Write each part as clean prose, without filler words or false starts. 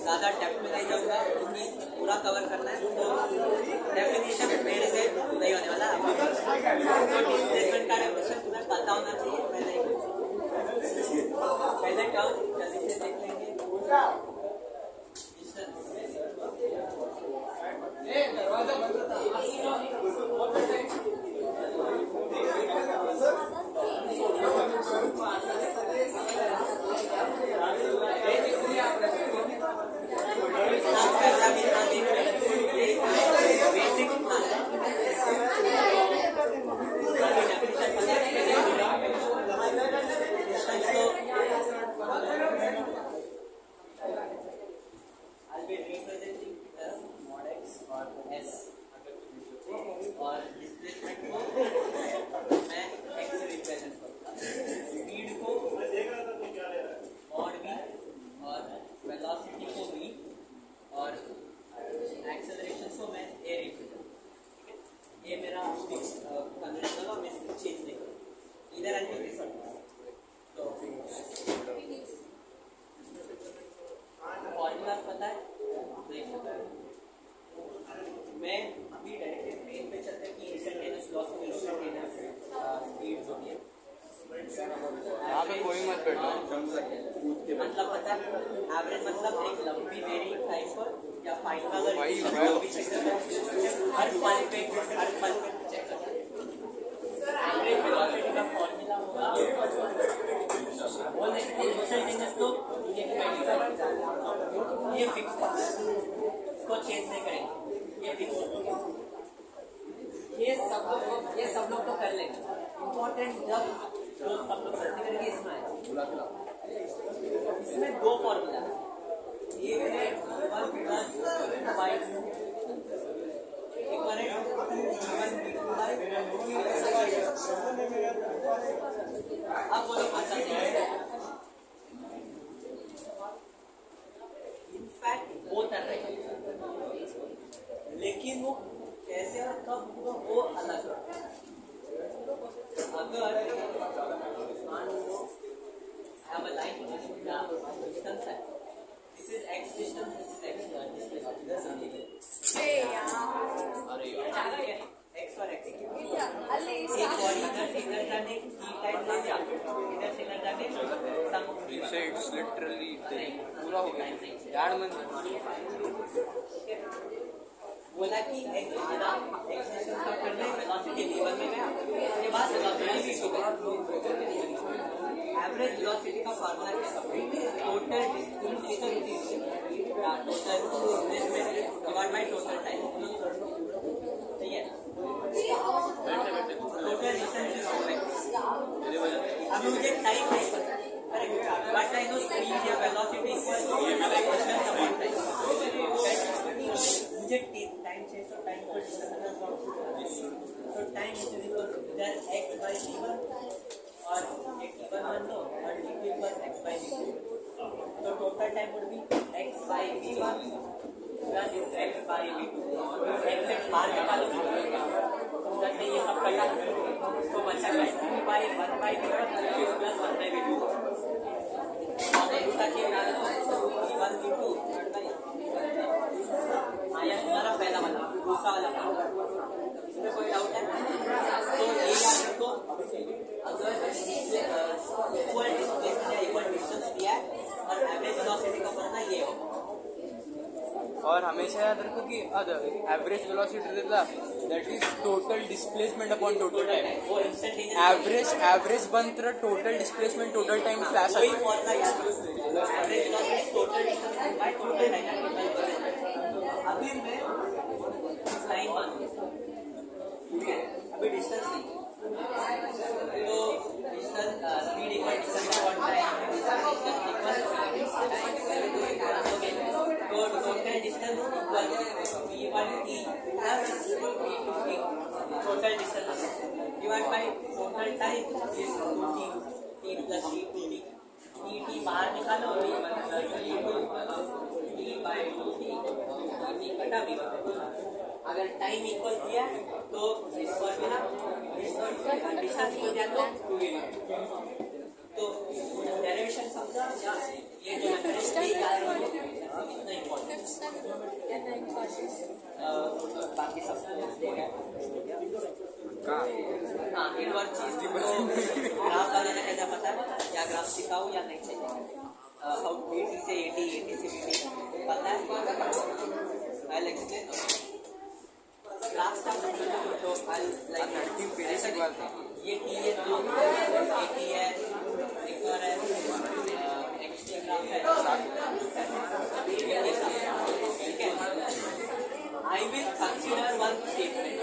ज़्यादा डेप्थ में नहीं जाऊँगा क्योंकि पूरा कवर करना है, तो डेफिनेशन मेरे से नहीं होने वाला। तो डिस्प्लेसमेंट का डेफिनेशन तुम्हें पता होना चाहिए, पहले टर्म जल्दी से देख लेंगे। और डिस्प्लेसमेंट को मैं एक्स से रिप्रेजेंट करूँगा, स्पीड को और भी, और वेलोसिटी को भी, और एक्सेलरेशन को मैं ए रिप्रेजेंट। ये मेरा कन्वेंशनल और मैं इसको चेंज नहीं करूँ, इधर एंड दिस। तो फॉर्मूला पता है नहीं पता है, मैं अभी डायरेक्टली ट्रेन पे चलते हैं कि इंस्टेंटेनियस वेलोसिटी इंस्टेंटेनियस स्पीड जो है यहाँ पे कोई मत बैठो। मतलब पता है एवरेज मतलब एक लंबी वेरिंग टाइम पर या फाइन का अगर भी चेक करना है हर पल पे चेक करना है। एवरेज वेलोसिटी का फॉर्मूला होगा बोल देंगे इंस्टेंटेनियस तो ये फिक्स है, इसको चेंज नहीं करेंगे, ये फिक्स है। ये सब लोग तो कर लेंगे। इम्पोर्टेंट जब जो सब लोग गलती करेंगे इसमें है, इसमें दो फॉर्मूला है, एक है 1+5 इक्वल है 2 अब बोलो अच्छा है। इनफैक्ट वो कर रहे हैं, लेकिन वो कैसे और कब होगा वो अलग है। अगर मान लो have a line distance है, this is x distance, this is x distance, अरे यार x और x एक बॉडी इधर से इधर जाने की टाइम ले जा, इधर से इधर जाने सम इट्स लिटरली पूरा हो गया यार। मन बोला कि एक एक्सेशन का करना है वेलोसिटी लेवल में गया, उसके बाद वेलोसिटी भी शो करा। एवरेज वेलोसिटी का फार्मूला क्या है? टोटल डिस्टेंस या total displacement divide by total time. सही है, टोटल डिस्टेंस इज करेक्ट। अब मुझे टाइम नहीं पता, correct, but I know speed या velocity equal to distance upon time. मुझे टाइम चाहिए, तो टाइम को डिस्कस करना होगा। तो टाइम इज इक्वल टू इधर x by v1 और एक t1 मान लो और t2 equal x by v2। तो total time would be x by v1 plus x by v2। x बाहर निकालो, तो उधर से ये सब कटा तो बचा क्या? 1 by v1 plus 1 by v2 और इसका क्या डालो v1 v2 आया तुम्हारा पहला वाला, दूसरा वाला इसमें कोई डाउट है? तो ये याद रखो, अगर इक्वल डिस्टेंस या इक्वल डिस्टेंस दिया है और एवरेज वेलोसिटी का पता ये हो। और हमेशा याद रखो कि average velocity that is total displacement upon total time. Average बनता total displacement total time flash वही फॉर्मूला याद रखो, average velocity total distance by total time. अभी मैं लाइन मान लूँ, ठीक है, अभी डिस्टेंस नहीं, तो distance speed equal distance upon time तो total distance equal v1t plus v2t total distance divide by total time is 2t plus v2t। t बाहर निकालो, v1 plus v2 t bye 2t कटा v1। अगर time equal दिया तो इस formula distance को दिया तो 2v1। तो डेरिवेशन समझा या ये जो मैंने बाकी सब कहाँ हाँ एक और चीज ग्राफ वाले ने कैसा पता है क्या ग्राफ सिखाऊं या नहीं चाहिए हाउ 80 से 80 80 से 80 पता है आई एक्सप्लेन ग्राफ का तो आई लाइक बेसिक बात है ये टी है तो 80 है एक और है एक्सट्रा ग्राफ है ठीक है I will consider one statement.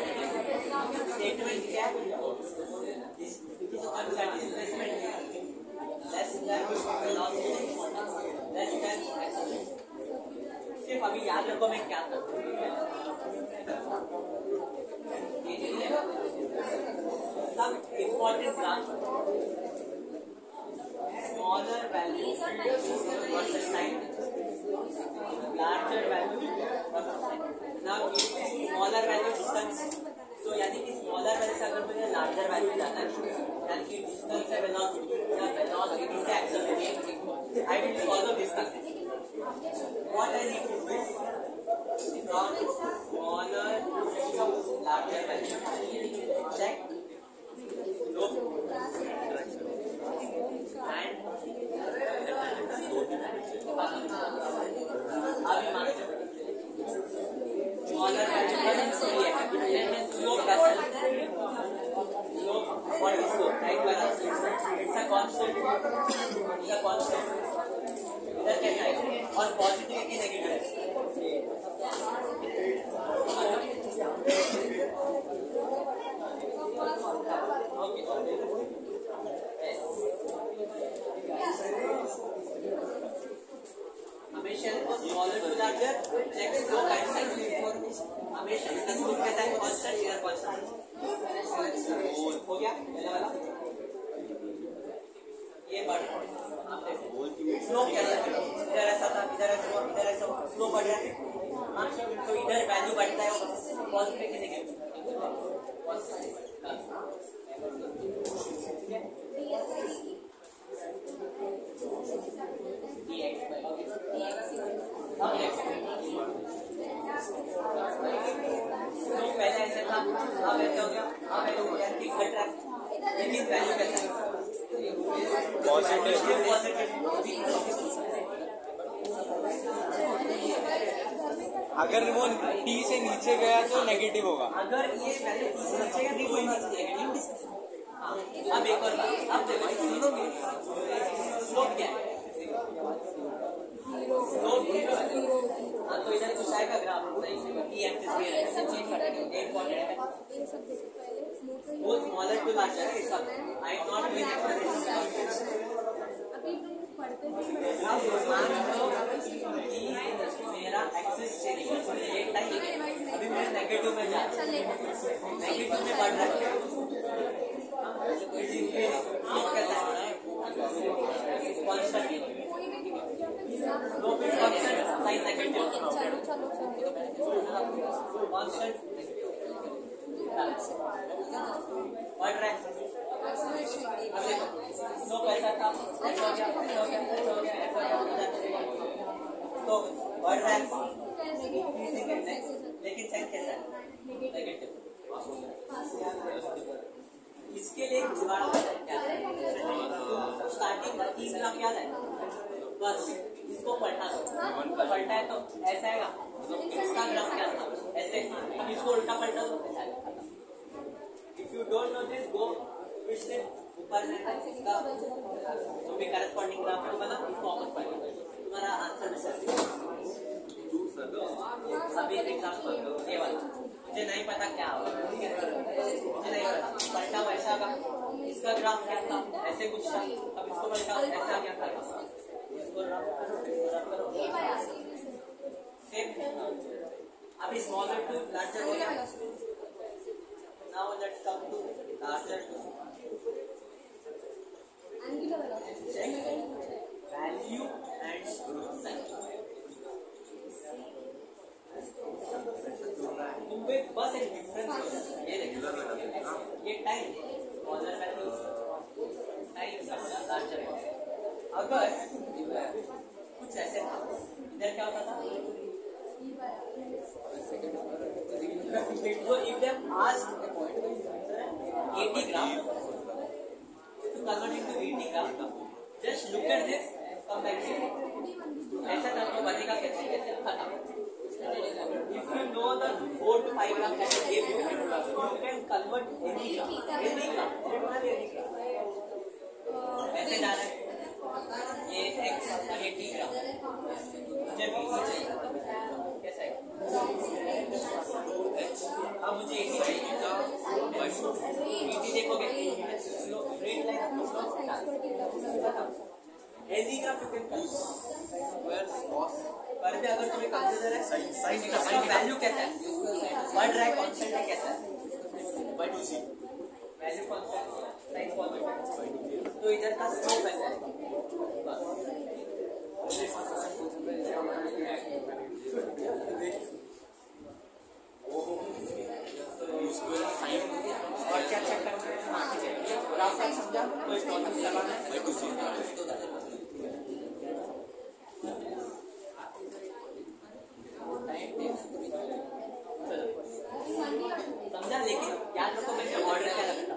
Statement क्या है? This is displacement less than velocity less than acceleration. सिर्फ अभी याद रखो मैं क्या करता हूँ. Some important graph. Smaller value versus time. Larger value versus time. Now smaller value distance. So यानी कि smaller value से अगर मुझे larger value जाना है, यानी कि distance से velocity या velocity से acceleration, I will follow this concept. What I need to do is from smaller to larger value. Check. Look. And अभी मान smaller value slope what is slope right it's a constant इधर कैसा है और positive की negative हमेशा smaller to larger next दो constant हमेशा इसका स्लोप कैसा है कांस्टेंट इधर कांस्टेंट हो गया पहला वाला ये बढ़ स्लोप कैसा है इधर ऐसा था इधर ऐसा स्लोप बढ़ रहा है हां तो इधर वैल्यू बढ़ता है पॉजिटिव के नेगेटिव पहले ऐसे था अब ऐसे हो गया अब ऐसे हो गया कि घट रहा है लेकिन वैल्यू कैसा है पॉजिटिव अगर वो टी से नीचे गया तो नेगेटिव होगा अगर ये वैल्यू टी से नीचे गया तो कोई नीचे जाएगा अब एक और बात अब देखो सुनोगे स्लोप क्या है स्लोप हाँ तो इधर कुछ आएगा ग्राफ सही से टी एम से चेंज कर देंगे एक पॉइंट है वो स्मॉलर टू लार्जर है इसका I am not doing explanation अब मान लो कि मेरा एक्सिस चेंज ये टाइम अभी मैं नेगेटिव में जा रहा हूँ नेगेटिव में बढ़ रहा है कैसा है constant slope is constant sign negative constant बढ़ रहा है स्लोप ऐसा था ऐसा हो गया तो बढ़ रहा है लेकिन साइन कैसा है नेगेटिव इसके लिए जुगाड़ होता है क्या स्टार्टिंग का 3 ग्राफ याद है बस इसको पलटा दो पलटा है तो ऐसा आएगा इसका ग्राफ क्या था ऐसे अब इसको उल्टा पलटा दो ऐसा आएगा if you don't know this go पिछले ऊपर में इसका जो भी करस्पॉन्डिंग ग्राफ है बना इसको वापस पलटो तुम्हारा आंसर अभी एग्जांपल ये वाला मुझे नहीं पता क्या होगा मुझे नहीं पता पलटा वैसा होगा इसका ग्राफ क्या था ऐसे कुछ था अब इसको पलटा ऐसा क्या था इसको रब करो सेम अभी स्मॉलर टू लार्जर हो गया now let's come to larger two value and sign तुम्हें बस एक डिफरेंस हो जाता है ये देखो ये time smaller value time larger अगर कुछ ऐसे था इधर क्या होता था So if they have asked a point, 80 graph, to convert into 80 graph, just look at this, come back here. ऐसा आपको बनेगा कैसे खत्म. If you know the 4 to 5 graph that I gave you, you can convert any graph. ऐसे जाना है. ये x ये t ग्राफ मुझे b चाहिए कैसा है. अब मुझे 80 चाहिए bt देखोगे slow straight line AG graph you can wear cos पर भी अगर तुम्हें कंसीडर है साइन का वैल्यू कैसा है वन ड्रैग कांस्टेंट है कैसा है by 2c value constant sign positive तो इधर का स्लोप कैसा है और क्या चेक करना है ग्राफ का समझा कोई टॉपिक लगाना है समझा. लेकिन याद रखो मैंने ऑर्डर क्या रखा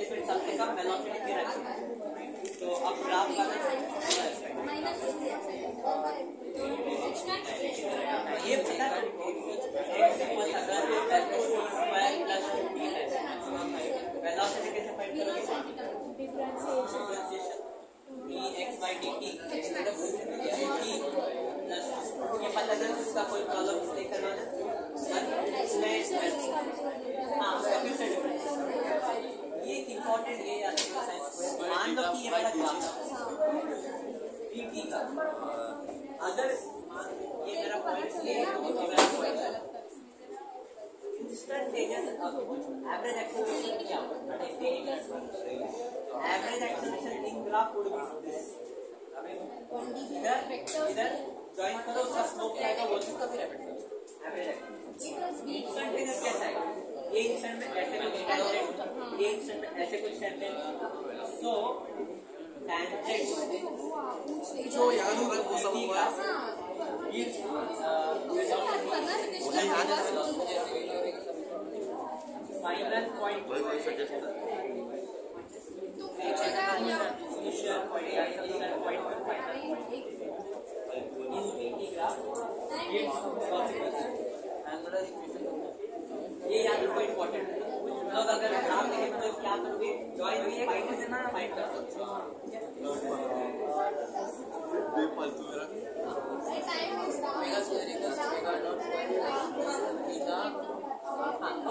इसमें सबसे कम वेलोसिटी भी रखी. तो अब ग्राफ का ये पता वेलोसिटी कैसे फाइंड करोगे डिफरेंशिएशन dx by dt ये पता चल इसका कोई प्रॉब्लम नहीं करवाना इसमें हाँ फिर से डिफरेंस ये इम्पोर्टेंट ये मान लो कि ये मेरा ग्राफ dt का अगर ये मेरा पॉइंट ए ये मेरा पॉइंट इंस्टेंटेनियस एवरेज एक्सेलरेशन क्या होगा average acceleration in graph would be this. इधर जॉइन करो उसका स्लोप क्या आएगा वो उसका भी रैपिड करो एवरेज इंस्टेंटेनियस कैसा है ये इंस्टेंट में ऐसे कुछ टेंजेंट ये इंस्टेंट में ऐसे कुछ टेंजेंट सो टेंजेंट जो याद होगा वो सब होगा फाइनल पॉइंट ये याद रखो इम्पोर्टेंट है. लोग अगर एग्जाम देंगे तो क्या करोगे जॉइन में फाइंड देना फाइंड कर सकते हो बेफालतू मेरा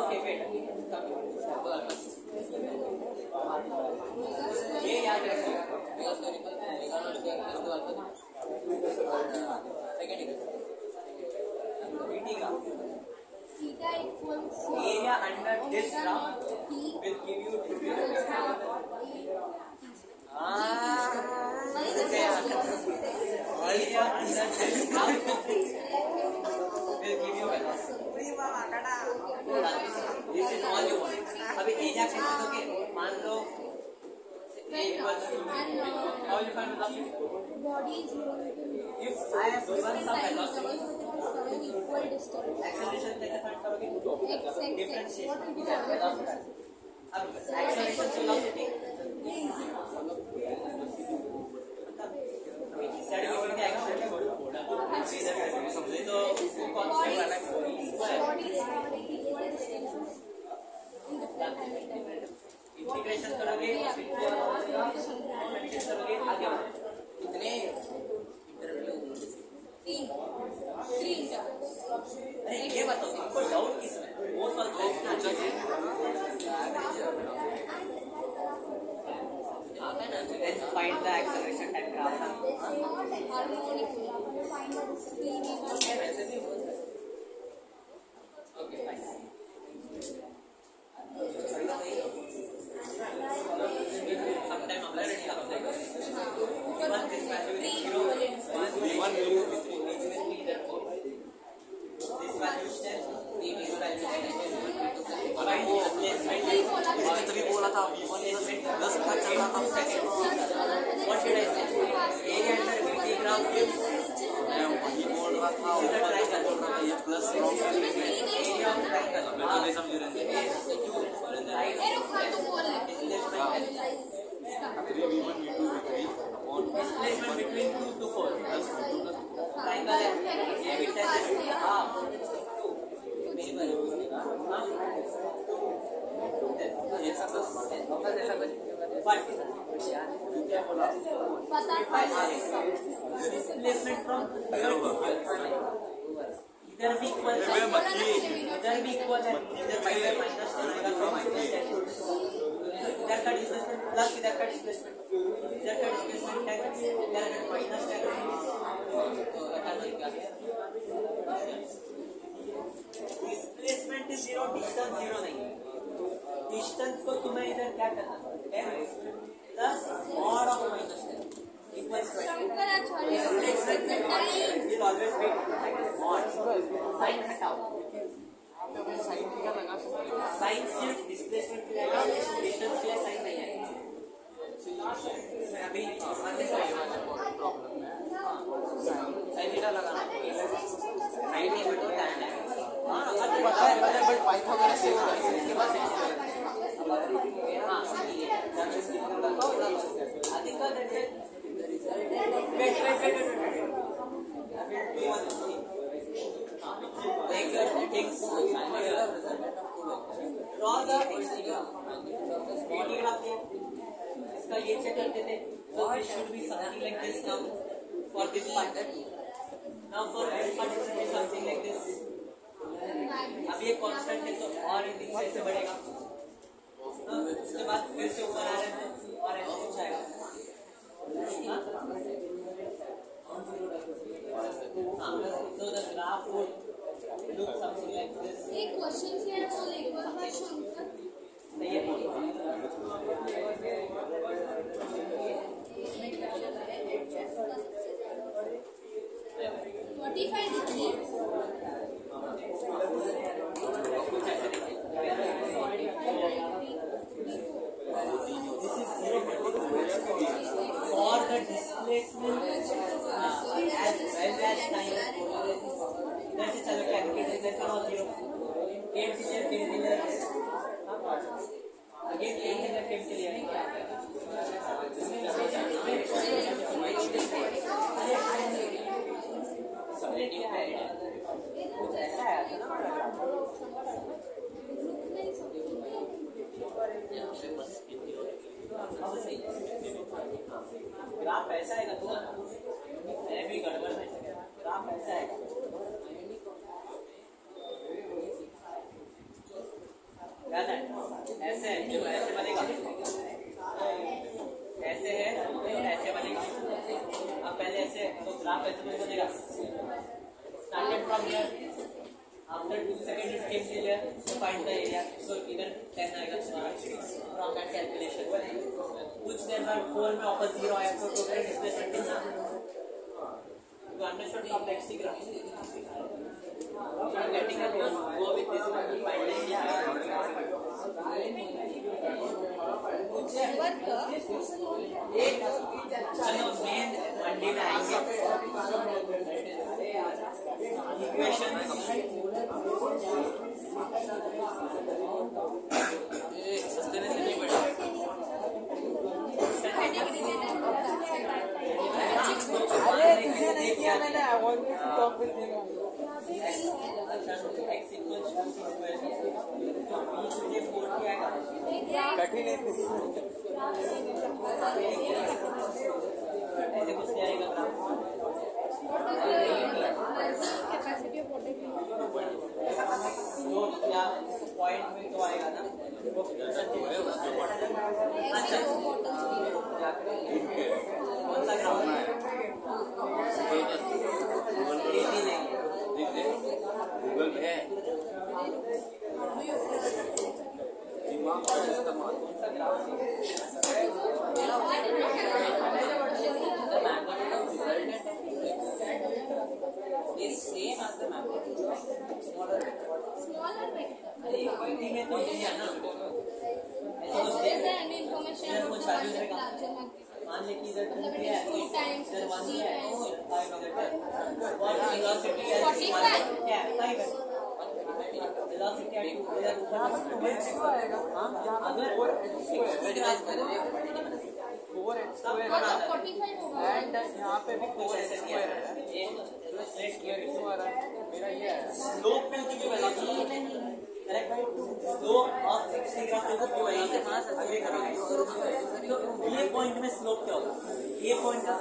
ओके वेट ये याद रखो area under this graph will give you area under this graph will give you velocity. This is all you want. अभी area कैसे दोगे मान लो how you find velocity if I have given some velocity acceleration कैसे find करोगे differentiation अब acceleration velocity integration करोगे आगे कितने अरे ये बताओ आपको डाउट किसमें वो let's find the acceleration time graph. Okay, fine. Sometime apply it comes like one this value is 0 one value is 3 therefore this value is 10 this value is 10 तभी बोला था 10 का चल रहा था second what should I say area under VT graph मैं वही बोल रहा था डिस्प्लेसमेंट फ्रॉम इधर भी इक्वल है, इधर भी इक्वल है, इधर माइनस आएगा तो माइनस इधर का डिस्प्लेसमेंट प्लस इधर का डिस्प्लेसमेंट, इधर का डिस्प्लेसमेंट है, इधर माइनस है, displacement is zero, distance zero नहीं है। डिस्टेंस को तुम्हें इधर क्या करना है, plus mod of minus equals to will always be mod sign हटाओ, साइन सिर्फ डिस्प्लेसमेंट के लिए आएगा, डिस्टेंस के लिए साइन नहीं आएगा। अभी प्रॉब्लम है, साइन थीटा लगाना साइन नहीं बट tan है। हां पता है बट पाइथागोरस से इसके बाद हां अधिक वेट ड्रॉ द इसका ये चेक करते थे, so it should be something like this now for this part, now for this part it should be something like this। अब ये कांस्टेंट है तो और नीचे से बढ़ेगा, उसके बाद फिर से ऊपर आ रहे हैं और ऐसे कुछ आएगा। So the graph would look something like this। एक क्वेश्चन से वो एक बार शंकर सही है, 45 degree for the displacement as well as time, जैसे चलो कैलकुलेट जैसे हो 0 8 अगेन 8 के लिए कुछ ऐसा है ना, ग्राफ ऐसा आएगा तो मैं भी गड़बड़ नहीं सकेगा, ग्राफ ऐसा आएगा याद है, ऐसे है जो ऐसे बनेगा, ऐसे है तो ऐसे बनेगा। अब पहले ऐसे तो ग्राफ ऐसे बनेगा, started from here, after 2 seconds it came here to find the area, so इधर 10 आएगा from that calculation, which there were 4 में वापस 0 आया तो टोटल डिस्प्लेसमेंट कितना, you understood from the XT graph, getting a go with this one to find the area। चलो main Monday में आएंगे इक्वेशन सस्ते में नहीं पड़े, अरे तुझे नहीं किया मैंने, I want to talk with him. कठिन है ऐसे कुछ नहीं आएगा ग्राफ, कैपेसिटी ऑफ वाटर तो क्या पॉइंट में तो आएगा ना, अच्छा कौन सा ग्राफ है, गूगल में है दिमाग का इस्तेमाल, कौन सा graph is same as the map, smaller vector, अरे इक्वालिटी में तो यही है ना, इधर कुछ वैल्यू रहेगा, मान ले कि इधर 2 है, इधर 1 है, और वेलोसिटी है 5 है, वेलोसिटी है इधर ऊपर आएगा, अगर 4x स्क्वायर एंड यहाँ पे भी 4x स्क्वायर है, मेरा ये है स्लोप में की velocity slope of x graph को अग्री करोगे तो ये पॉइंट में स्लोप क्या होगा? ये पॉइंट का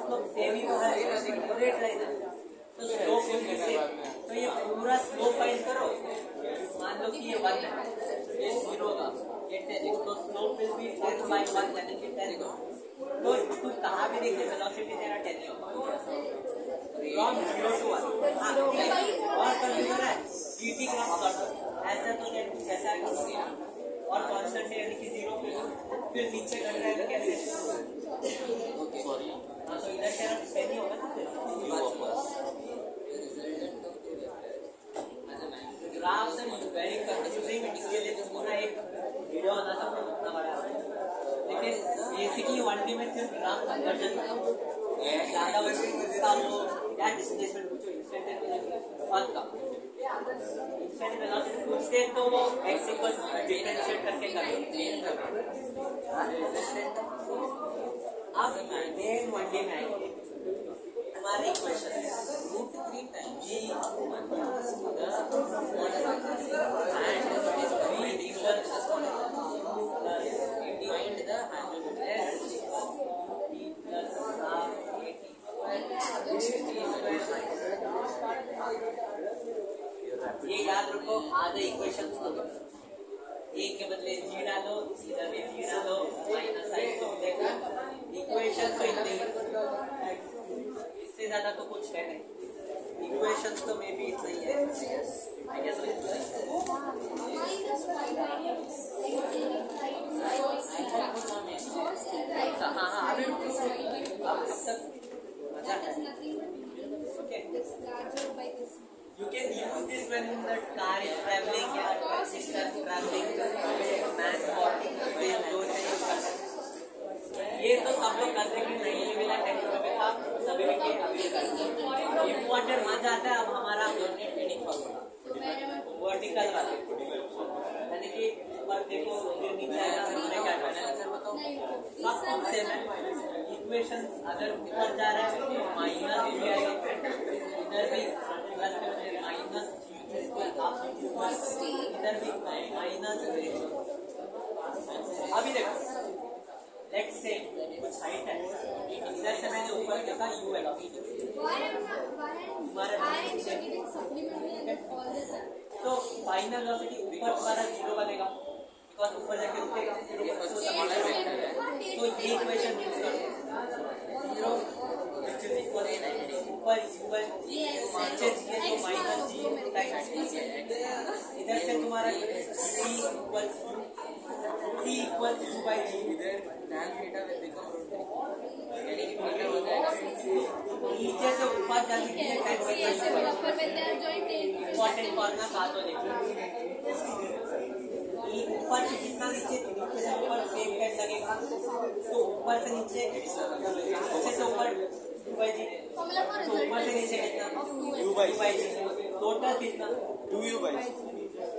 स्लोप सेम ही होगा, रेट लाइन है तो स्लोप विल सेम। तो ये पूरा स्लोप फाइंड करो, मान लो कि ये 1 है, ये 0 होगा, ये 10 है, तो स्लोप विल बी 10 by 1 यानी कि 10 होगा। तो तू कहाँ भी देखिए वेलोसिटी तेरा 10 ही होगा फ्रॉम 0 to 1। हाँ और कंसीडर है dt ग्राफ प्लॉट ऐसा तो जैसा है और कांस्टेंट यानी कि 0 फिर नीचे घट रहा है तो कैसे? सॉरी हाँ तो इधर तेरा 10 ही होगा ना फिर ग्राफ से वेरी कंफ्यूजिंग, इसके लिए तुमको ना एक वीडियो बना सकते हो इतना बड़ा, लेकिन बेसिकली 1D में सिर्फ ग्राफ कन्वर्जन ज़्यादा आपको क्या डिस्प्लेसमेंट पूछो इंस्टेंट फर्क का इंस्टेंट वेलोसिटी पूछते तो वो x इक्वल डिफरेंशिएट करके कर अब मेन 1D में आएंगे हमारे इक्वेशन √3 times g ये याद रखो आधे इक्वेशन एक के बदले जी डालो, इधर भी जी डालो, माइनस साइन तो देखा इक्वेशन तो इतनी, इससे ज्यादा तो कुछ है नहीं, इक्वेशन तो मे भी इतना ही है आई गेस। हाँ हाँ अभी अब तक मजा है। You can use this when the car is traveling या bus is traveling, man body में जो ये तो सब लोग करते कि नहीं ये मिला टेक्स्ट में था सभी में के अभी इम्पोर्टेंट मान जाता है। अब हमारा वर्टिकल वाला यानी कि ऊपर देखो फिर नीचे आएगा फिर हमें क्या करना है सर बताओ सब सेम है। इक्वेशन अगर ऊपर जा रहा है तो माइनस भी आएगा, इधर भी प्लस माइनस इधर भी माइनस। अभी देखो लेट्स से कुछ हाइट है, इधर से मैंने ऊपर देखा u है तो फाइनल वेलोसिटी ऊपर वाला 0 बनेगा बिकॉज ऊपर जाके रुकेगा तो ये इक्वेशन यूज करो 0 which is equal ऊपर नीचे जी तो माइनस जी टाइम्स इधर से तुम्हारा t equal u by g इधर tan theta will become यानी कि थीटा हो जाएगा नीचे से ऊपर जाने के लिए tan इम्पोर्टेंट फॉर्मूला कहा तो देखिए ऊपर से जितना नीचे से ऊपर सेम टेन लगेगा तो ऊपर से नीचे ऊपर u by g तो ऊपर से नीचे कितना u by g टोटल कितना 2u by g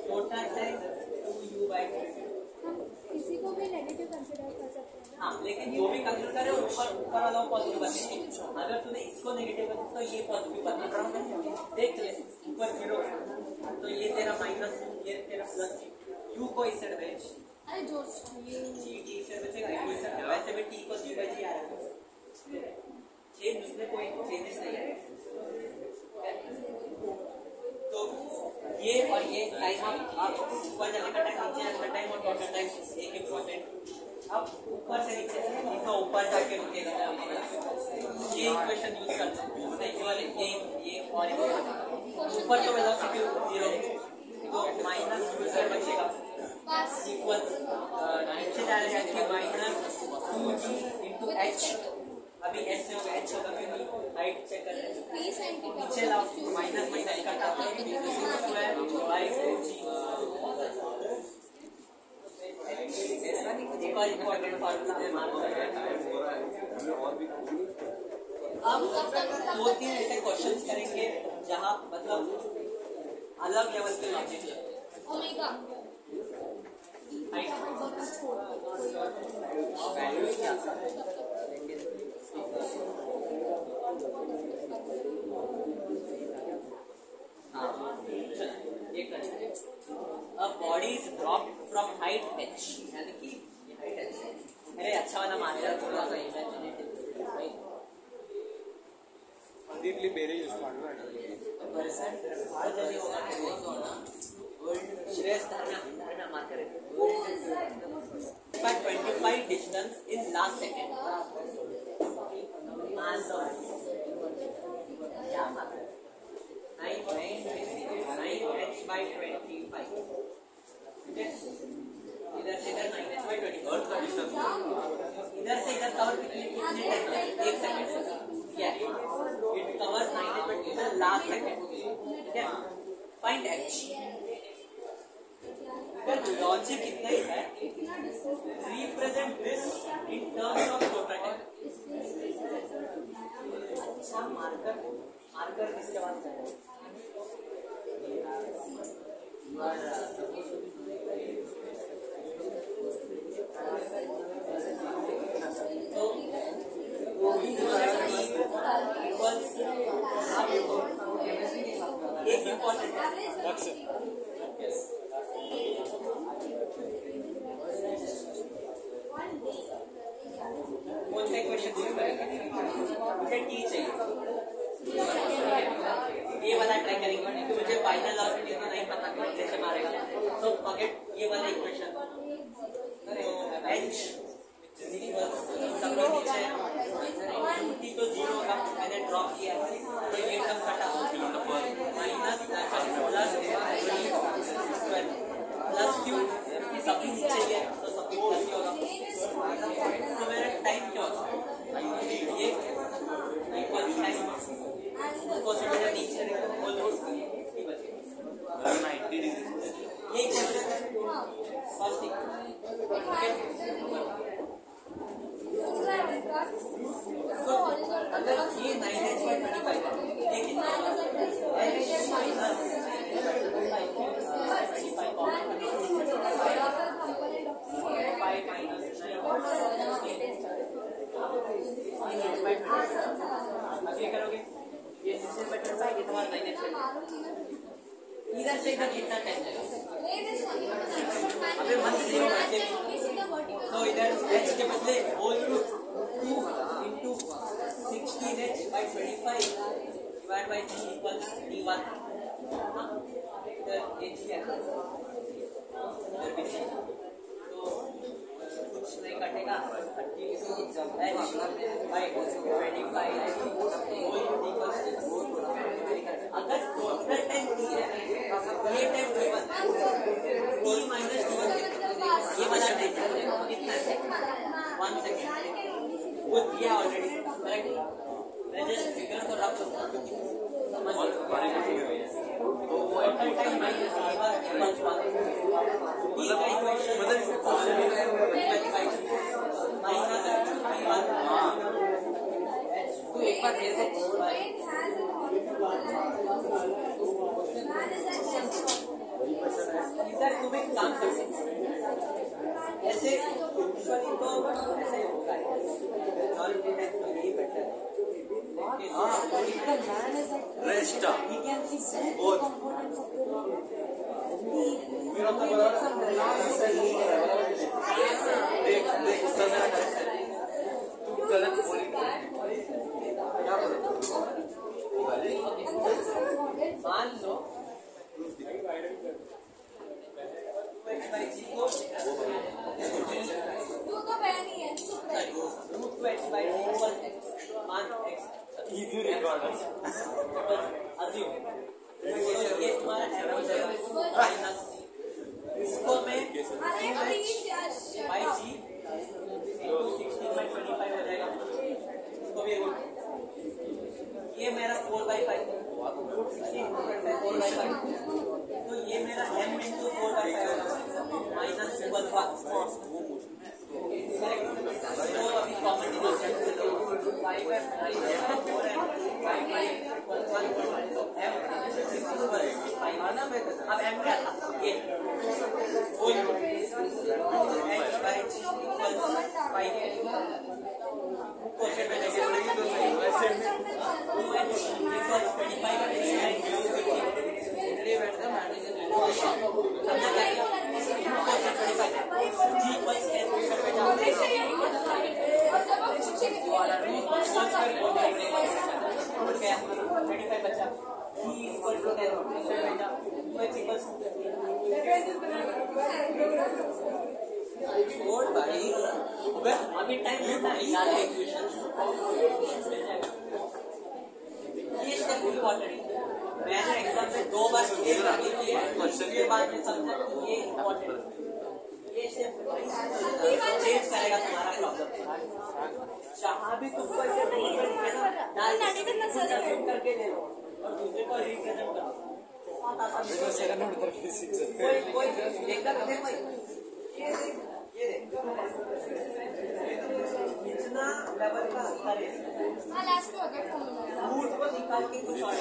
टोटल है 2u by g। किसी को भी नेगेटिव कंसीडर कर सकते हैं। हाँ लेकिन जो भी कंसीडर करे ऊपर वाला पॉजिटिव बनेगी। अगर तूने इसको नेगेटिव बना तो ये पॉजिटिव बनेगा। देख ले ऊपर 0 तो ये तेरा माइनस ये तेरा प्लस u को इस साइड भेज अरे जोर ये g t इस साइड बचेगा u इस साइड वैसे भी t को g by g आ रहा है चेंज उसमें कोई चेंजेस नहीं है। तो ये और ये टाइम आप ऊपर जाने का टाइम नीचे आने का टाइम और टोटल टाइम एक इम्पोर्टेंट। अब ऊपर से नीचे जितना ऊपर जाके रुकेगा ये इक्वेशन यूज करते हैं केवल ये और ऊपर तो वेलोसिटी 0 तो माइनस u बचेगा इक्वल नीचे डालेगा कि माइनस 2g into h अभी h से होगा h होगा फिर हाइट चेक कर रहे हैं नीचे लाओ माइनस माइनस करता है एक और इम्पोर्टेंट फॉर्मूला अब 2-3 ऐसे क्वेश्चंस करेंगे जहां मतलब अलग लेवल के लॉजिक है। वैल्यूज क्या हाँ एक ಕಂಪ್ಲೀಟ್ಲಿ ಬೇರೆ ಯೂಸ್ ಮಾಡುವ by 25 distance in last second. क्या बात है? 9h by 25. इधर से इधर 9h by 25. इधर से इधर कवर कितने time? 1 second. Yeah. It covers 9h by 25 last second. ठीक है? Find h. लॉजिक कितना ही है represent this in terms of total time. अच्छा मार्कर किसके पास है? एक इम्पोर्टेंट कौन सा क्वेश्चन मुझे टी चाहिए. ये वाला ट्राई करेंगे. मुझे फाइनल और नहीं पता कैसे मारेगा. तो फॉरगेट ये वाला इक्वेशन. एच सबके नीचे टी तो 0 होगा. मैंने ड्रॉप किया तो ये टर्म कटा माइनस प्लस क्यू. सभी नीचे ही है तो सभी प्लस ही होगा. तो मेरा टाइम क्या होता है? ये इक्वल टाइम उसको से मेरा नीचे बोल दो 90 डिग्री. ये इक्वेशन फर्स्ट थिंग. तो अगर ये 9h/25 ये कितना है? h माइनस 5 करोगे ये 6/25 ये तुम्हारा 9h. इधर से इधर कितना टाइम लगेगा? अबे 1 0 ऐसे. तो इधर h के बदले whole root 2 into 16h/25 divided by g equals d1. इधर h है इधर भी है तो कुछ नहीं कटेगा. h by 25 अगर टोटल टाइम t है ये time t1 t minus t1 ये वाला टाइम कितना है? 1 सेकंड. वो दिया ऑलरेडी करेक्ट. मैं जस्ट फिगर को रख सकता हूँ समझ total time minus t1 equals 1. t का इक्वेशन माइनस t1 तो एक बार ऐसे इधर तुम एक काम कर सकते ऐसे यूजुअली तो ऐसे होता है majority time तो यही बेटर है. Rest we can see both. देख तू गलत बोली मान लो इजी रिकॉर्ड ये तुम्हारा माइनस इसको मैं बाई जी 16/25 हो जाएगा. इसको भी रूट ये मेरा 4/5 रूट 16/4/5 तो ये मेरा m into 4/5 माइनस 1 तो अभी कॉमन डिनोमिनेटर से लो 5m 4m 5 तो m आना मैं अब m क्या था ये whole h by g equals 5 question में देखें तो सही वैसे 2h equals 25 इसलिए बैठता मैनेजर समझा क्या g equals n पे जाओगे उठ गया 35 बचा G इक्वल टू 10 बेटा H इक्वल छोड़ भाई अभी टाइम होता है यार इक्वेशन ये स्टेप इम्पोर्टेंट है मैंने एग्जाम में 2 बार ये लिखी है उसके बाद में समझा कि ये इम्पोर्टेंट ये स्टेप चेंज करेगा तुम्हारा प्रॉब्लम जहाँ भी तुमको ऐसे नहीं करना डाल करके ले लो और दूसरे को रिप्रेजेंट करो कोई एकदम ये इतना लेवल का अंतर है रूट को निकाल के कुछ और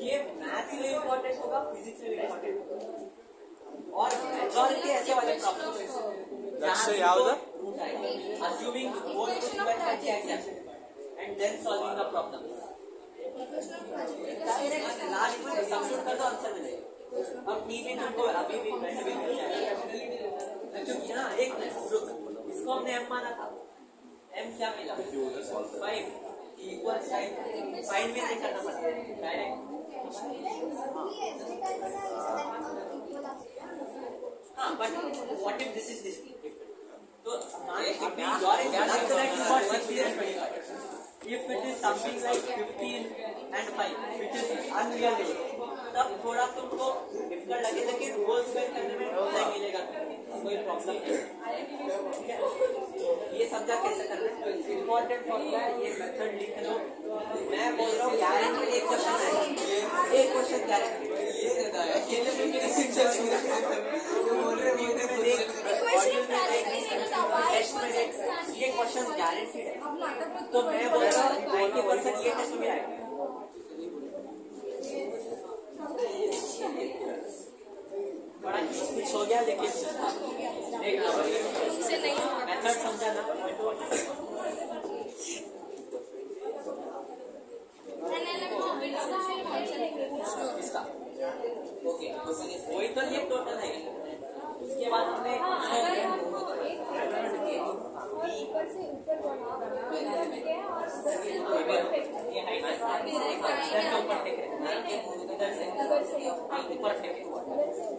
ये मैथ में इम्पोर्टेंट होगा फिजिक्स में इम्पोर्टेंट और मेजॉरिटी ऐसे वाले problems assuming both to divide by x and then solving the problem last में सब्स्टिट्यूट कर दो आंसर मिलेगा अब टी में तुमको अभी भी वैसे भी मिल जाएगा क्योंकि ना एक इसको हमने m माना था m क्या मिला 5 इक्वल साइन में नहीं करना पड़ता डायरेक्ट हाँ but what if this is this तो अभी your if it is something like 15 and 5 which is unrealistic तब थोड़ा तुमको डिफिकल्ट लगे लेकिन होल स्क्वायर करने में टाइम मिलेगा कोई प्रॉब्लम नहीं ये समझा कैसे करना है इम्पोर्टेंट फॉर्मूला ये मेथड लिख लो मैं बोल रहा हूँ गारंटी एक क्वेश्चन है एक क्वेश्चन गारंटी ये देता है ये लेकिन शिक्षक बोल रहे ये क्वेश्चन गारंटीड है तो मैं बोल रहा हूँ 90% ये टेस्ट में आएगा बड़ा कुछ हो गया लेकिन मेथड समझा ना इसका ओके वही तो ये टोटल है उसके बाद हमने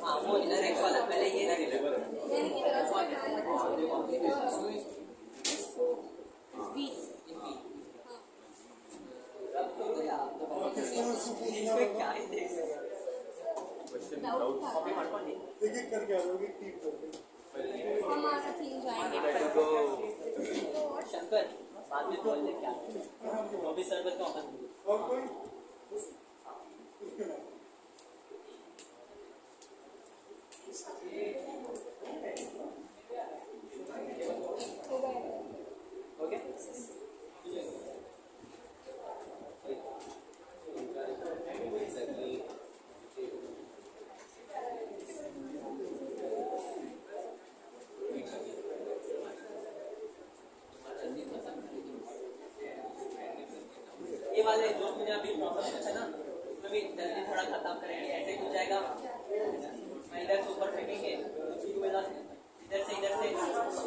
हाँ वो इधर एक वाला पहले ये क्या एक करके आओगे ठीक करके हमारा थीम शंकर बाद में बोल दे क्या वो भी सरबत का ऑफर और कोई ओके ये वाले जो मुझे अभी प्रॉब्लम है ना उसमें भी जल्दी थोड़ा खत्म करेंगे ऐसे हो जाएगा मैं इधर से ऊपर फेंकेंगे इधर से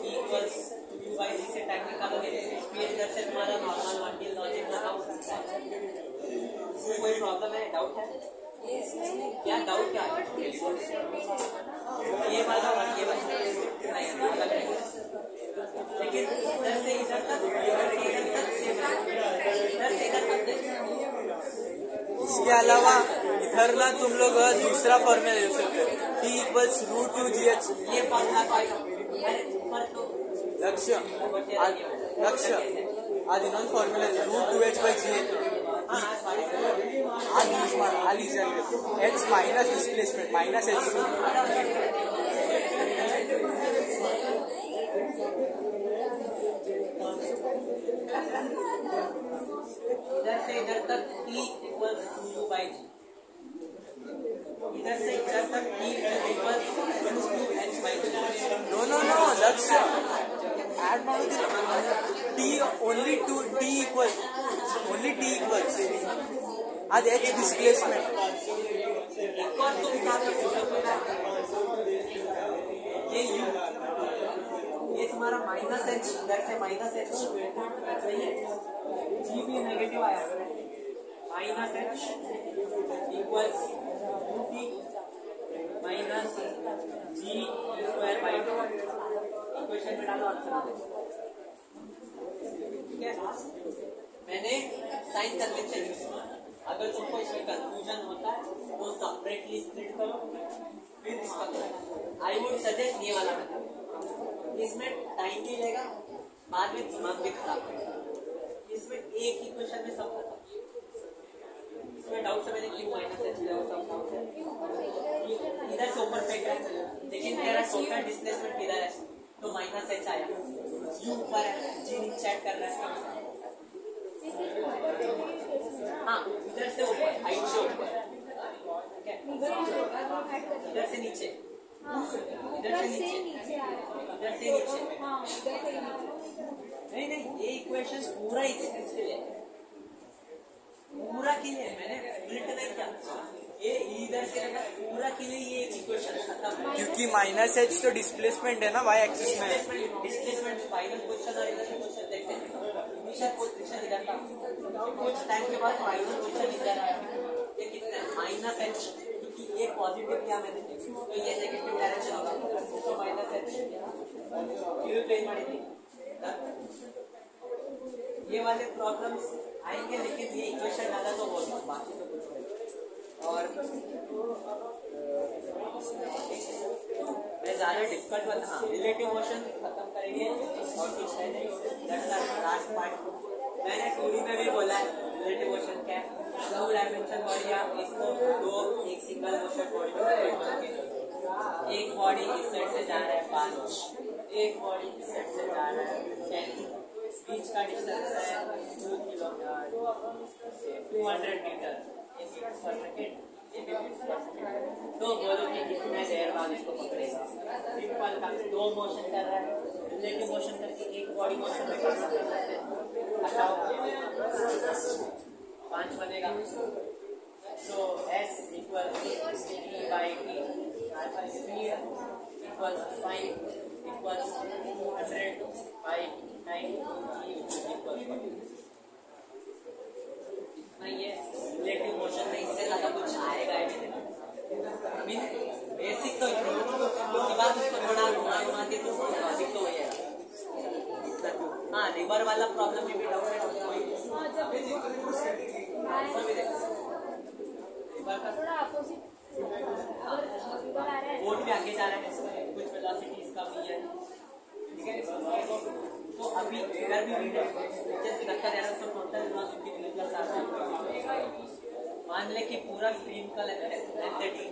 इक्वल्स u by g से टेक्निकल लगे फिर इधर से तुम्हारा नॉर्मल मल्टी लॉजिक लगाओ इसमें कोई प्रॉब्लम है डाउट है क्या डाउट क्या है ये वाला और ये वाला नहीं अलग है लेकिन इधर से इधर तक इसके अलावा इधर ना तुम लोग दूसरा फॉर्मूला ले सकते हो T equals root two g h ये फॉर्मूला लक्ष्य आज ಇನ್ನೊಂದು ಫಾರ್ಮುಲಾ ಇದೆ ರೂಟ್ 2h by g आज यूज ಮಾಡಿ h minus displacement minus h इधर से इधर तक T equals u by g इधर से इधर तक T equals two h by g no Lakshya add ಮಾಡೋದಿಲ್ಲ T only to T equals आज h displacement एक और तुम क्या कर सकते हो ये u ये तुम्हारा माइनस h इधर से माइनस h सही है g भी नेगेटिव आया minus h equals u t minus g square by 2 equation में डालो आंसर। ठीक है, मैंने साइन कर लेते हैं इसमें। अगर तुमको इसमें कंफ्यूजन होता है तो सेपरेटली स्प्लिट करो फिर इसका करो। आई वुड सजेस्ट ये वाला मेथड, इसमें टाइम भी लेगा, बाद में दिमाग भी खराब होगा। इसमें एक ही क्वेश्चन में सब खत्म। इसमें डाउट से मैंने क्यों माइनस एच लिया सब डाउट है, इधर से ऊपर फेंक रहे, लेकिन तेरा टोटल डिस्प्लेसमेंट किधर है तो माइनस एच आया, यू ऊपर है, जी चेक कर रहा है। हाँ, इधर से ऊपर, हाइट से ऊपर, इधर से नीचे, इधर से नीचे, इधर से नीचे। नहीं नहीं, ये इक्वेशन पूरा इसके लिए, पूरा के लिए मैंने स्प्लिट नहीं किया, ये इधर से पूरा के लिए ये इक्वेशन खत्म। क्योंकि माइनस एच तो डिस्प्लेसमेंट है ना वाई एक्सिस में। डिस्प्लेसमेंट फाइनल पोजीशन और इनिशियल पोजीशन देखते हैं। इनिशियल पोजीशन इधर था, कुछ टाइम के बाद फाइनल पोजीशन इधर आया। ये कितना है माइनस एच, क्योंकि ये पॉजिटिव किया मैंने तो ये नेगेटिव डायरेक्शन होगा, तो माइनस एच क्यों प्लेन ಮಾಡಿದ್ವಿ। ये वाले प्रॉब्लम्स आएंगे, लेकिन ये इक्वेशन डाला तो बहुत बाकी तो कुछ नहीं। और मैं ज़्यादा डिफिकल्ट बता, हाँ रिलेटिव मोशन खत्म करेंगे और कुछ है नहीं, दैट्स लास्ट पार्ट। मैंने 2D में भी बोला है रिलेटिव मोशन क्या है, 2 डायमेंशन बॉडी या इसको दो एक सिंगल मोशन बॉडी में, एक बॉडी इस साइड से जा रहा है 5, एक बॉडी इस साइड से जा रहा है 10, बीच का डिस्टेंस है 2 किलोमीटर 200 मीटर पर सेकेंड। तो बोलो कि कितने देर बाद इसको पकड़ेगा। सिंपल का 2 मोशन कर रहा है, रिलेटिव मोशन करके एक बॉडी मोशन में कर सकते हैं, 5 बनेगा। So S equals E by T, speed equals 5 equals 200 by 9 equals 40। ये रिलेटिव मोशन में इससे ज्यादा कुछ आएगा ही नहीं। बेसिक तो उसके बाद उसको थोड़ा घुमा के तो बेसिक तो वही है। हाँ, रिवर वाला प्रॉब्लम में भी डाउट है, थोड़ा अपोजिट बोर्ड पे आगे जा रहा है, कुछ वेलोसिटी इसका भी है। ठीक है, तो अभी इधर भी जैसे धक्का दे रहा है तो टोटल वेलोसिटी प्लस आ रहा है। मान ले कि पूरा स्क्रीन का लेंथ है टी,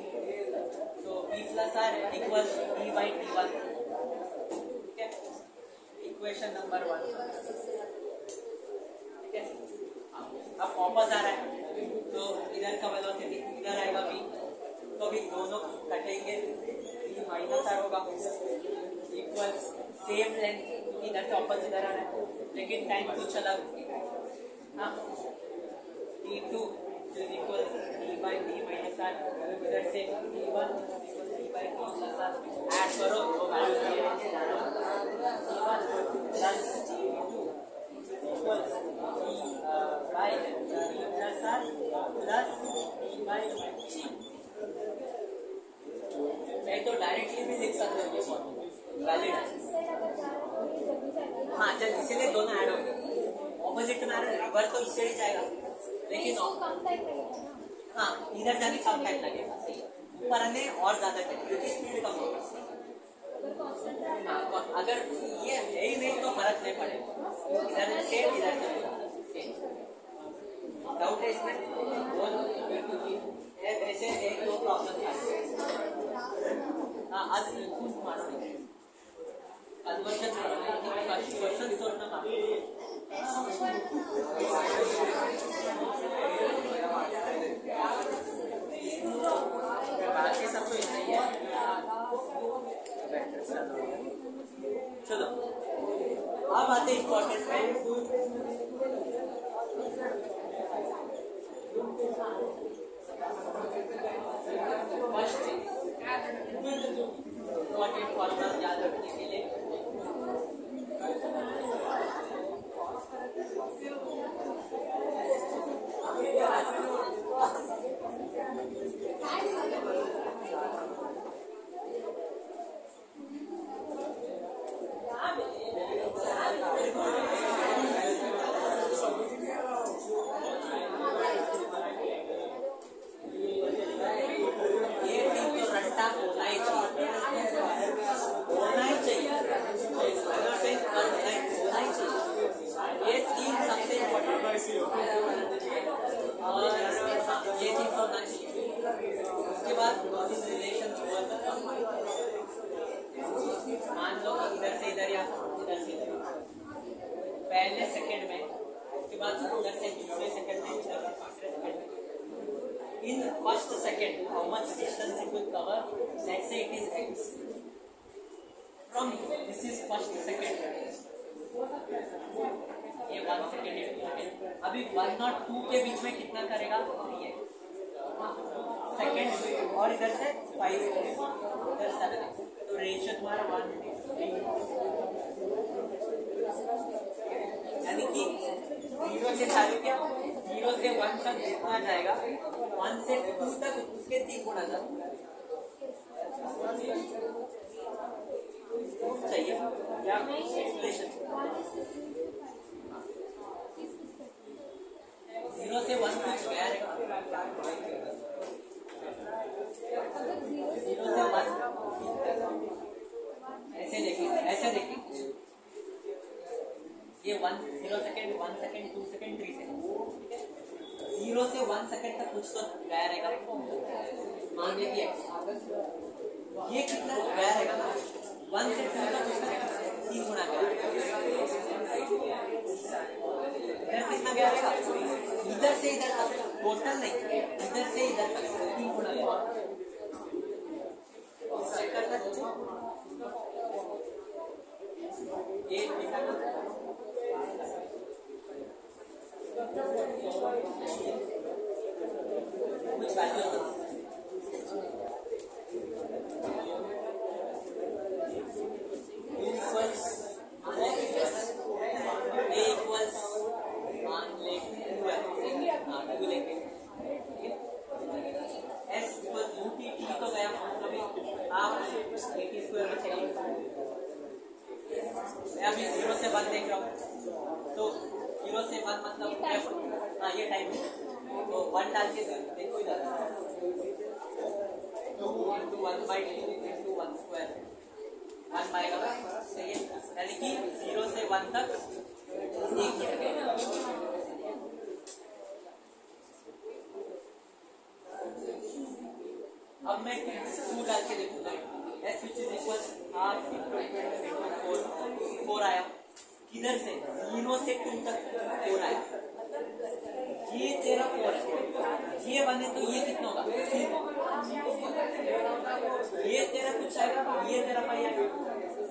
तो v plus r equals e by t1। ठीक है, इक्वेशन नंबर 1। ठीक है, अब वापस आ रहा है तो इधर का वेलोसिटी इधर आएगा v, तो अभी दोनों कटेंगे, v माइनस आर होगा इक्वल्स सेम लेंथ, इधर से वापस इधर आ रहा है, लेकिन टाइम कुछ अलग। हाँ, t2 is equals d by t minus r, इधर से t1 d by t plus r add करो तो वैल्यू ये t1 plus t2 equals d by t plus r plus d by t। मैं तो डायरेक्टली भी लिख सकता हूँ ये फॉर्मूला वैलिड है। हाँ चल, इसीलिए दोनों ऐड हो गए, ऑपोजिट में आ रहा है, रिवर तो इससे ही जाएगा, लेकिन हाँ इधर जाने कम टाइम लगेगा, ऊपर आने और ज्यादा टाइम, क्योंकि स्पीड कम होगा। हाँ, अगर ये यही नहीं तो फर्क नहीं पड़ेगा, इधर से इधर से डाउट है इसमें। ऐसे एक दो प्रॉब्लम था। हाँ, आज कुछ मानो कन्वर्जन क्वेश्चन सोचना बाकी सब तो इतना ही है। चलो अब आते इम्पोर्टेंट है, फर्स्ट इम्पोर्टेंट फॉर्मूला याद रखने के लिए इधर से पहले सेकंड में, उसके बाद उधर से दूसरे सेकंड में, इधर से तीसरे सेकंड में. In first second, how much distance it will cover? Let's say it is x. From this is first second. ये 1 सेकेंड है. अभी 1 और 2 के बीच में कितना करेगा? 3x सेकेंड, और इधर से 5x, इधर 7x. तो रेशियो तुम्हारा 1:3, यानी कि 0 से चालू किया, 0 से 1 तक जितना जाएगा, 1 से 2 तक उसके 3 गुना जाता. चाहिए क्या एक्सप्लेनेशन? 0 से 1 कुछ गया है, 0 से 1 ऐसे देखिए, ऐसे देखिए, ये 0 सेकेंड, 1 सेकेंड, 2 सेकेंड, 3 सेकेंड. 0 से 1 सेकेंड तक कुछ तो गया रहेगा. मान लीजिए ये कितना गया रहेगा ना, 1 से 2 तक उसका 3 गुना गया. इधर कितना गया रहेगा? इधर से इधर तक, टोटल नहीं, इधर से इधर तक 3 गुना गया. चेक कर सकते हो ये कुछ वैल्यू अभी 0 से 1 देख रहा हूँ, तो 0 से 1 मतलब हाँ ये टाइम है, तो 1 डाल के देखो इधर 2 into 1/2 into 1 square 1 पाएगा. सही है, यानी कि 0 से 1 तक एक ही है. अब मैं 2 डाल के देखूंगा, s which is equal half into 4 आया. किधर से? 0 से 2 तक 4 आया. ये तेरा 4 है, ये 1 है, तो ये कितना होगा? 3. ये तेरा कुछ आएगा, ये तेरा 5 आएगा.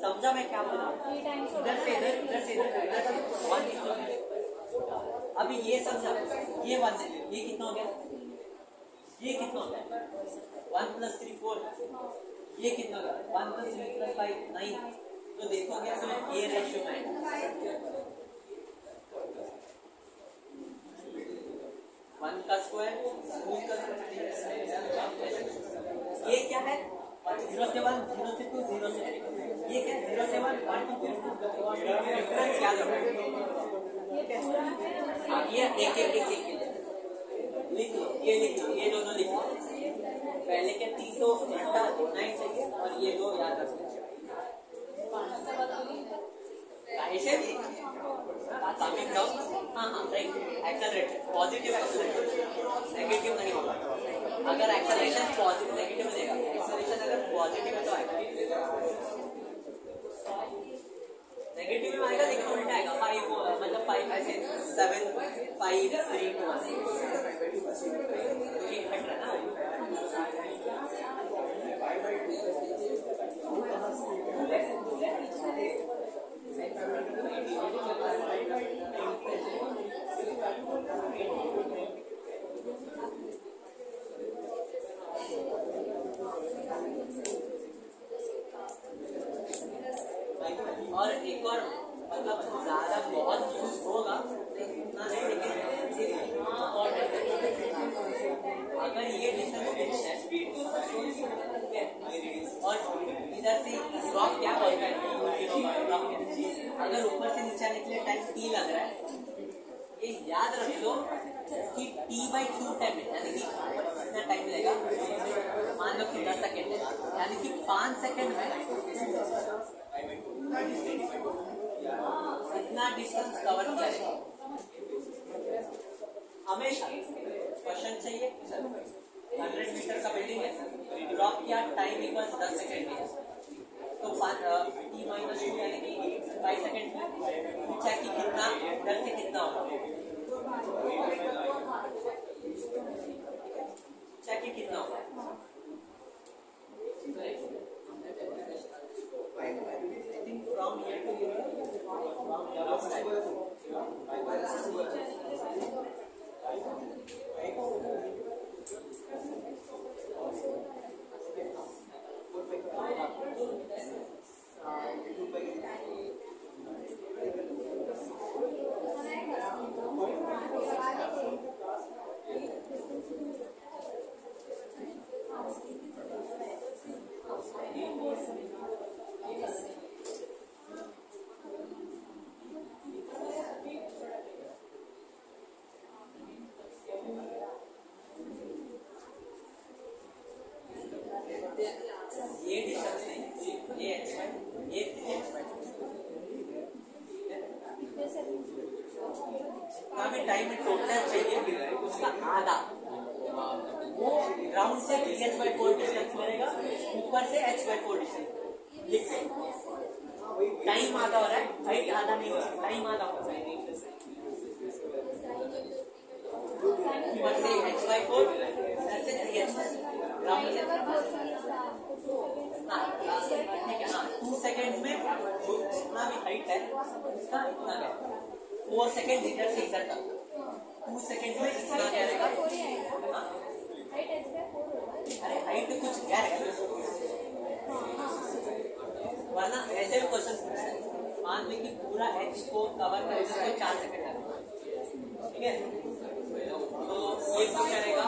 समझा मैं क्या बोल रहा हूँ? इधर से इधर, इधर से इधर 1. अभी ये समझा, ये 1 है, ये कितना हो गया? ये कितना हो गया? 1 + 3 4. ये कितना होगा? 1 + 3 + 5 9. तो देखोगे तो ये रेशियो में 1 का स्क्वायर 2 का स्क्वायर. ये क्या है? 0 से 1, 0 से 2, 0 से 3. ये क्या? 0 से 1, 1 to 0. डिफरेंस याद रखो. ये एक लिख लो, ये लिख लो, ये दोनों लिख लो. पहले के 3 तो उल्टा होना ही चाहिए, और ये 2 याद रखना चाहिए. ऐसे भी कमिंग डाउन, हाँ हाँ right. Accelerate positive accelerate, negative नहीं होगा. अगर एक्सेलरेशन पॉजिटिव नेगेटिव देगा, एक्सेलरेशन अगर पॉजिटिव है तो आएगा, नेगेटिव में आएगा लेकिन उल्टा आएगा. 5 मतलब 5 ऐसे 7 5 3 2 1. ठीक है ना? और एक और मतलब ज्यादा बहुत यूज होगा इतना नहीं, लेकिन अगर ये डिस्टेंस है और इधर से ड्रॉप क्या होगा, अगर ऊपर से नीचे आने के लिए टाइम t लग रहा है, ये याद रख लो कि t/2 टाइम है, यानी कि कितना टाइम लगेगा. मान लो कि 10 सेकेंड है, यानी कि 5 सेकेंड में इतना डिस्टेंस कवर किया जाएगा. हमेशा क्वेश्चन चाहिए 100 मीटर का बिल्डिंग है, ड्रॉप किया, टाइम इक्वल्स 10 सेकेंड है, तो t - 2 यानी कि 5 सेकंड में पूछा कि कितना 10 से कितना होगा, पूछा कि कितना होगा। I think from here to here, from your side. ये डिस्टेंस नहीं, ये h1 ये h1 हमें टाइम में टोटल चाहिए उसका आधा, वो ग्राउंड से h/4 डिस्टेंस मिलेगा, ऊपर से h/4 डिस्टेंस लिख सकते। टाइम आधा हो रहा है, हाइट आधा नहीं हो रहा, टाइम आधा हो रहा है। ऊपर से h/4 से 3h ग्राउंड से ठीक है। हाँ 2 सेकेंड में जितना भी हाइट है उसका इतना है, 4 सेकेंड इधर से इधर तक 2 सेकेंड में इतना क्या रहेगा। अरे हाइट कुछ क्या रहेगा, वरना ऐसे भी क्वेश्चन पूछते हैं। मान ली कि पूरा h को कवर करने में 4 सेकेंड लगेगा, ठीक है। तो ये क्या करेगा,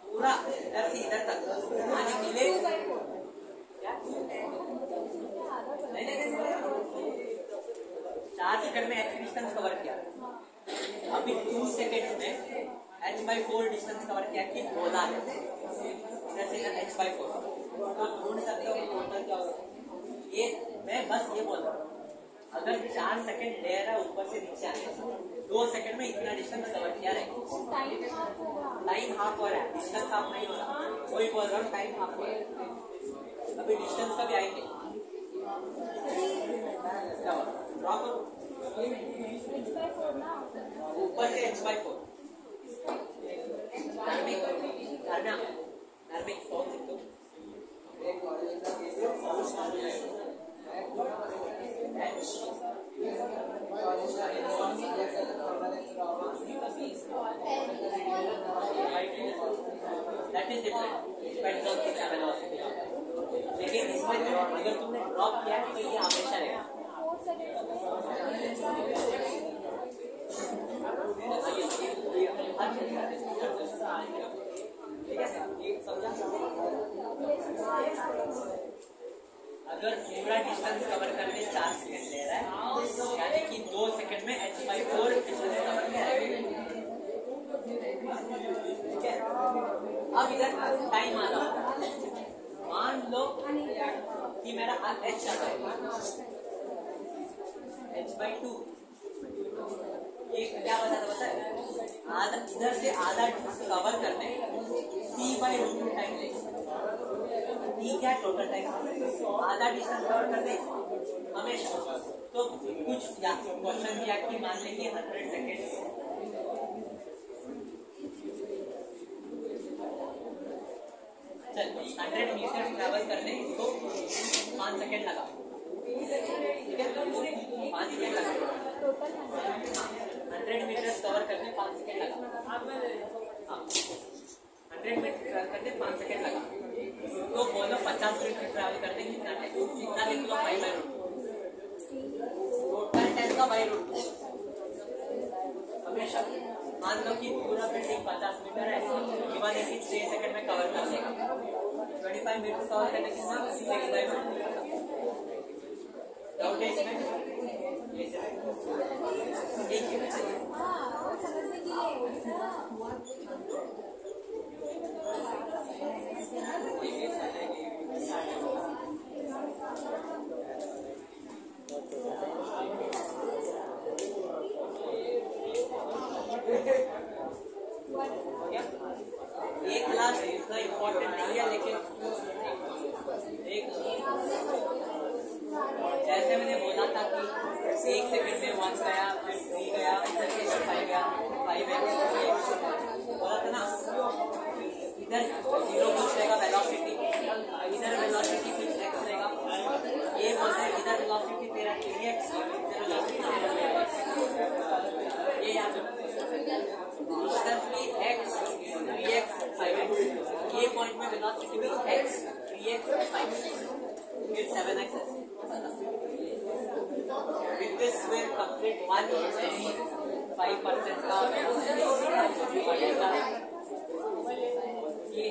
पूरा इधर से इधर तक आने के लिए नहीं 4 सेकंड में h डिस्टेंस कवर किया, अभी 2 सेकंड में h/4 डिस्टेंस कवर किया कि बोला है इधर से इधर h/4, तो ढूंढ सकते हो टोटल क्या होगा। ये मैं बस ये बोल रहा हूँ, अगर 4 सेकंड ले रहा है ऊपर से नीचे आने, 2 सेकंड में इतना डिस्टेंस कवर किया रहेगा। टाइम हाफ हो रहा है, डिस्टेंस हाफ नहीं हो रहा, वही बोल रहा हूँ टाइम हाफ हो रहा है। अभी डिस्टेंस का भी आएंगे, ड्रॉ करो ऊपर से h/4 धार्मिक कौन सकते हो that is different, depends on कितना velocity है। लेकिन इसमें अगर तुमने ड्रॉप किया है तो ये हमेशा रहेगा। ठीक है, ये समझा। अगर पूरा डिस्टेंस कवर करने 4 सेकंड ले रहा है, यानी कि 2 सेकंड में h/4 डिस्टेंस कवर किया। ठीक है, अब इधर टाइम आना, मान लो कि मेरा h आता है h/2, ये क्या बताता है, आधा इधर से आधा कवर करने t/2 टाइम लेगा। t क्या टोटल टाइम, आधा डिस्टेंस कवर करने हमेशा। तो कुछ क्वेश्चन दिया कि मान लेंगे 100 सेकेंड, चल 100 मीटर ट्रैवल करने तो 5 सेकेंड लगा, ठीक है 5 सेकेंड लगा। 100 मीटर कवर करने 5 सेकेंड लगा, 100 मीटर ट्रैवल करने 5 सेकेंड लगा। तो बोलो 50 मीटर ट्रैवल करने कितना टाइम, कितना लिख लो 5/√2, टोटल टाइम का /√2 हमेशा। मान लो कि पूरा बिल्डिंग 50 मीटर है, इवन इसी 6 सेकंड में कवर कर देगा। 25 मीटर कवर करने के बाद 6/√2 डाउट है इसमें, ठीक है। एक क्लास इतना इम्पोर्टेंट नहीं है, लेकिन एक एक सेकंड में 1 गया, फिर 3 गया, इधर से 5 गया, 5x बोला था ना। इधर 0 कुछ रहेगा वेलोसिटी, इधर वेलोसिटी कुछ x रहेगा। ये बोलते हैं इधर वेलोसिटी तेरा 3x, इधर वेलोसिटी तेरा 5x। ये याद रखो। सिंपली x 3x 5x, ये पॉइंट में वेलोसिटी भी x 3x 5x, फिर 7x है। With this we'll complete 125% का ये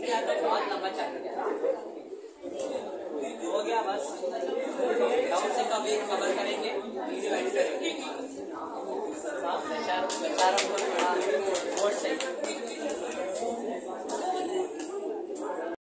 क्या तो बहुत लंबा चल गया हो गया। बस डाउन से कभी कवर करेंगे वीडियो